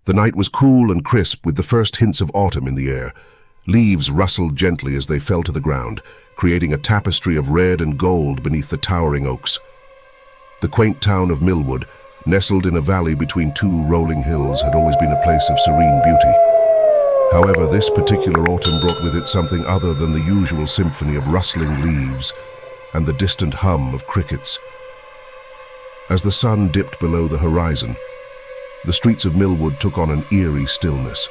The night was cool and crisp with the first hints of autumn in the air. Leaves rustled gently as they fell to the ground, creating a tapestry of red and gold beneath the towering oaks. The quaint town of Millwood, nestled in a valley between two rolling hills, had always been a place of serene beauty. However, this particular autumn brought with it something other than the usual symphony of rustling leaves and the distant hum of crickets. As the sun dipped below the horizon, the streets of Millwood took on an eerie stillness.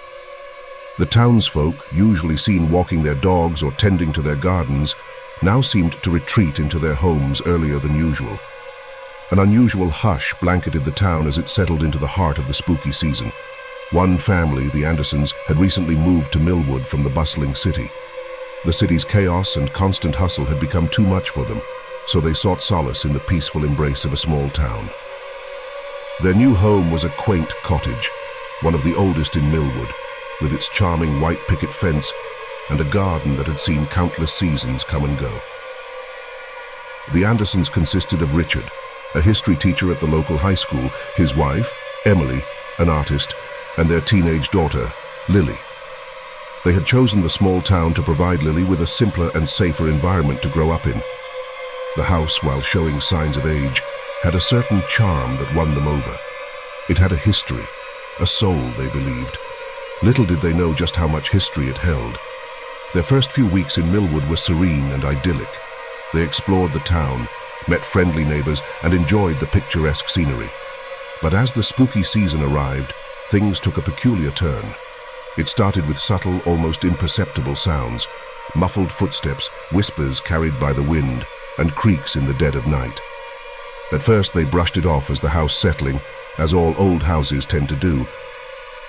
The townsfolk, usually seen walking their dogs or tending to their gardens, now seemed to retreat into their homes earlier than usual. An unusual hush blanketed the town as it settled into the heart of the spooky season. One family, the Andersons, had recently moved to Millwood from the bustling city. The city's chaos and constant hustle had become too much for them, so they sought solace in the peaceful embrace of a small town. Their new home was a quaint cottage, one of the oldest in Millwood, with its charming white picket fence and a garden that had seen countless seasons come and go. The Andersons consisted of Richard, a history teacher at the local high school, his wife, Emily, an artist, and their teenage daughter, Lily. They had chosen the small town to provide Lily with a simpler and safer environment to grow up in. The house, while showing signs of age, had a certain charm that won them over. It had a history, a soul, they believed. Little did they know just how much history it held. Their first few weeks in Millwood were serene and idyllic. They explored the town, met friendly neighbors, and enjoyed the picturesque scenery. But as the spooky season arrived, things took a peculiar turn. It started with subtle, almost imperceptible sounds, muffled footsteps, whispers carried by the wind, and creaks in the dead of night. At first they brushed it off as the house settling, as all old houses tend to do.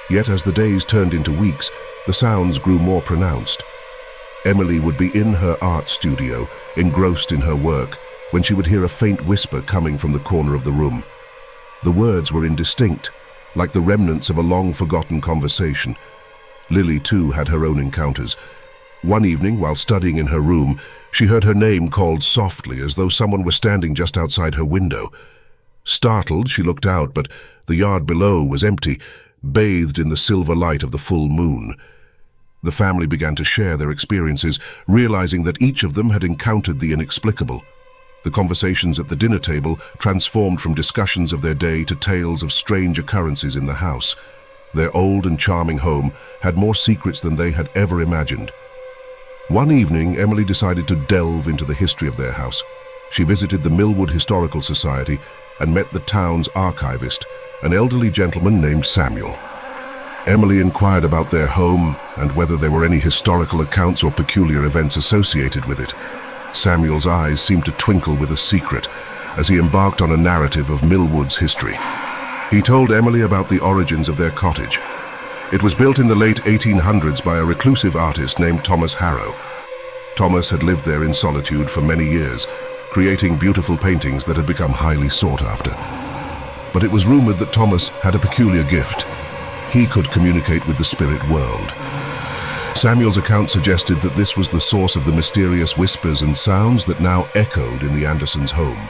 Yet as the days turned into weeks, the sounds grew more pronounced. Emily would be in her art studio, engrossed in her work, when she would hear a faint whisper coming from the corner of the room. The words were indistinct, like the remnants of a long-forgotten conversation. Lily, too, had her own encounters. One evening, while studying in her room, she heard her name called softly, as though someone were standing just outside her window. Startled, she looked out, but the yard below was empty, bathed in the silver light of the full moon. The family began to share their experiences, realizing that each of them had encountered the inexplicable. The conversations at the dinner table transformed from discussions of their day to tales of strange occurrences in the house. Their old and charming home had more secrets than they had ever imagined. One evening, Emily decided to delve into the history of their house. She visited the Millwood Historical Society and met the town's archivist, an elderly gentleman named Samuel. Emily inquired about their home and whether there were any historical accounts or peculiar events associated with it. Samuel's eyes seemed to twinkle with a secret as he embarked on a narrative of Millwood's history. He told Emily about the origins of their cottage. It was built in the late 1800s by a reclusive artist named Thomas Harrow. Thomas had lived there in solitude for many years, creating beautiful paintings that had become highly sought after. But it was rumored that Thomas had a peculiar gift. He could communicate with the spirit world. Samuel's account suggested that this was the source of the mysterious whispers and sounds that now echoed in the Andersons' home.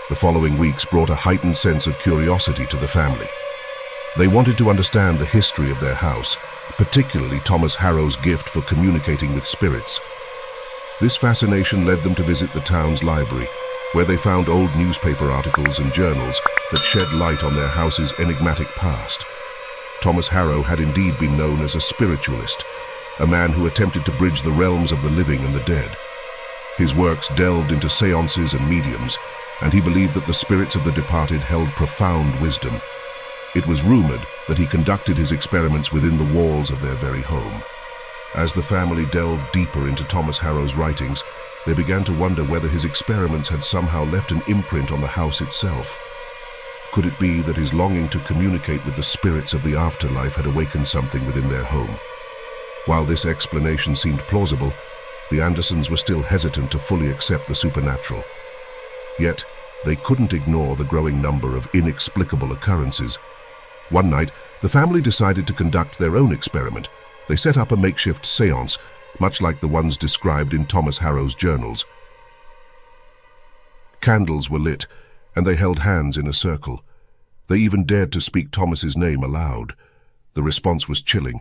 The following weeks brought a heightened sense of curiosity to the family. They wanted to understand the history of their house, particularly Thomas Harrow's gift for communicating with spirits. This fascination led them to visit the town's library, where they found old newspaper articles and journals that shed light on their house's enigmatic past. Thomas Harrow had indeed been known as a spiritualist, a man who attempted to bridge the realms of the living and the dead. His works delved into seances and mediums, and he believed that the spirits of the departed held profound wisdom. It was rumored that he conducted his experiments within the walls of their very home. As the family delved deeper into Thomas Harrow's writings, they began to wonder whether his experiments had somehow left an imprint on the house itself. Could it be that his longing to communicate with the spirits of the afterlife had awakened something within their home? While this explanation seemed plausible, the Andersons were still hesitant to fully accept the supernatural. Yet, they couldn't ignore the growing number of inexplicable occurrences. One night, the family decided to conduct their own experiment. They set up a makeshift séance, much like the ones described in Thomas Harrow's journals. Candles were lit, and they held hands in a circle. They even dared to speak Thomas's name aloud. The response was chilling.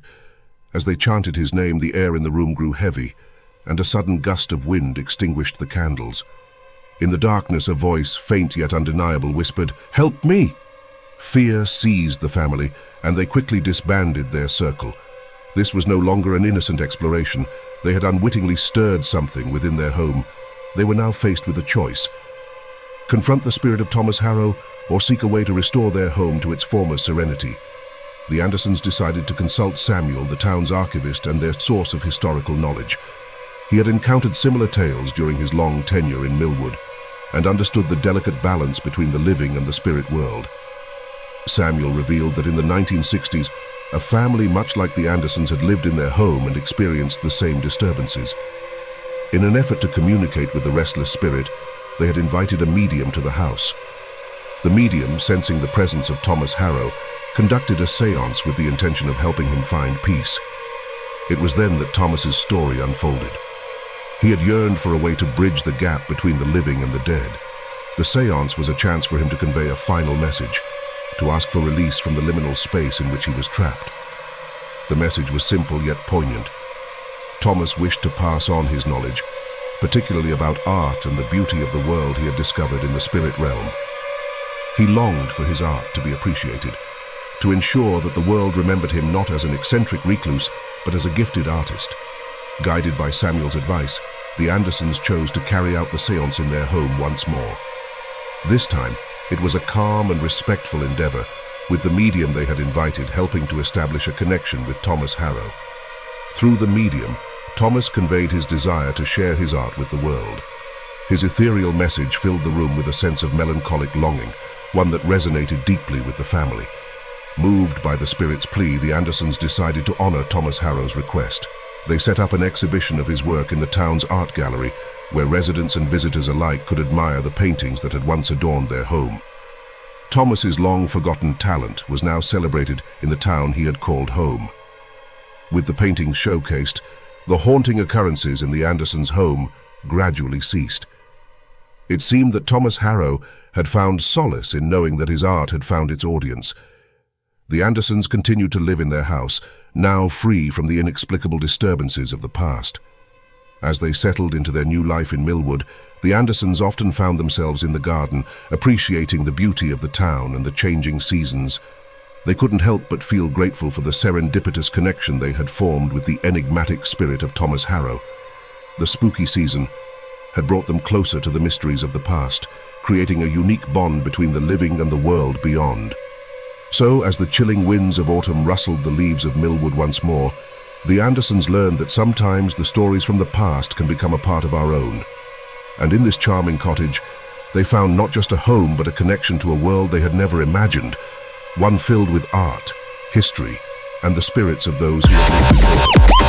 As they chanted his name, the air in the room grew heavy, and a sudden gust of wind extinguished the candles. In the darkness, a voice, faint yet undeniable, whispered, "Help me!" Fear seized the family, and they quickly disbanded their circle. This was no longer an innocent exploration. They had unwittingly stirred something within their home. They were now faced with a choice: confront the spirit of Thomas Harrow, or seek a way to restore their home to its former serenity. The Andersons decided to consult Samuel, the town's archivist and their source of historical knowledge. He had encountered similar tales during his long tenure in Millwood, and understood the delicate balance between the living and the spirit world. Samuel revealed that in the 1960s, a family much like the Andersons had lived in their home and experienced the same disturbances. In an effort to communicate with the restless spirit, they had invited a medium to the house. The medium, sensing the presence of Thomas Harrow, conducted a séance with the intention of helping him find peace. It was then that Thomas's story unfolded. He had yearned for a way to bridge the gap between the living and the dead. The séance was a chance for him to convey a final message, to ask for release from the liminal space in which he was trapped. The message was simple yet poignant. Thomas wished to pass on his knowledge, particularly about art and the beauty of the world he had discovered in the spirit realm. He longed for his art to be appreciated, to ensure that the world remembered him not as an eccentric recluse, but as a gifted artist. Guided by Samuel's advice, the Andersons chose to carry out the séance in their home once more. This time, it was a calm and respectful endeavor, with the medium they had invited helping to establish a connection with Thomas Harrow. Through the medium, Thomas conveyed his desire to share his art with the world. His ethereal message filled the room with a sense of melancholic longing, one that resonated deeply with the family. Moved by the spirit's plea, the Andersons decided to honor Thomas Harrow's request. They set up an exhibition of his work in the town's art gallery, where residents and visitors alike could admire the paintings that had once adorned their home. Thomas's long-forgotten talent was now celebrated in the town he had called home. With the paintings showcased, the haunting occurrences in the Andersons' home gradually ceased. It seemed that Thomas Harrow had found solace in knowing that his art had found its audience. The Andersons continued to live in their house, now free from the inexplicable disturbances of the past. As they settled into their new life in Millwood, the Andersons often found themselves in the garden, appreciating the beauty of the town and the changing seasons. They couldn't help but feel grateful for the serendipitous connection they had formed with the enigmatic spirit of Thomas Harrow. The spooky season had brought them closer to the mysteries of the past, creating a unique bond between the living and the world beyond. So, as the chilling winds of autumn rustled the leaves of Millwood once more, the Andersons learned that sometimes the stories from the past can become a part of our own. And in this charming cottage, they found not just a home but a connection to a world they had never imagined, one filled with art, history, and the spirits of those who had lived before them.